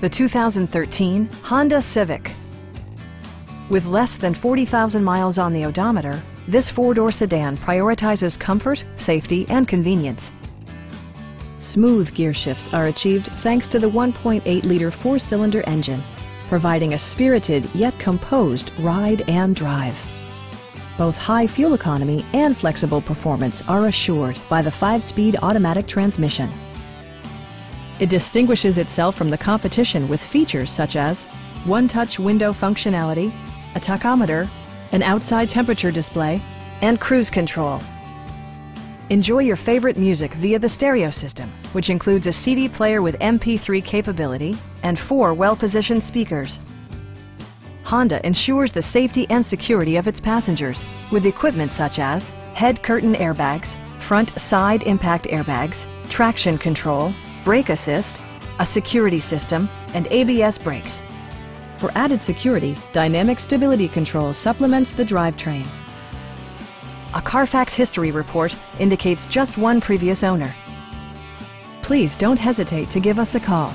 The 2013 Honda Civic. With less than 40,000 miles on the odometer, this four-door sedan prioritizes comfort, safety, and convenience. Smooth gear shifts are achieved thanks to the 1.8-liter four-cylinder engine, providing a spirited yet composed ride and drive. Both high fuel economy and flexible performance are assured by the 5-speed automatic transmission. It distinguishes itself from the competition with features such as one-touch window functionality, a tachometer, an outside temperature display, and cruise control. Enjoy your favorite music via the stereo system, which includes a CD player with MP3 capability and 4 well-positioned speakers. Honda ensures the safety and security of its passengers with equipment such as head curtain airbags, front side impact airbags, traction control, brake assist, a security system, and ABS brakes. For added security, Dynamic Stability Control supplements the drivetrain. A Carfax history report indicates just one previous owner. Please don't hesitate to give us a call.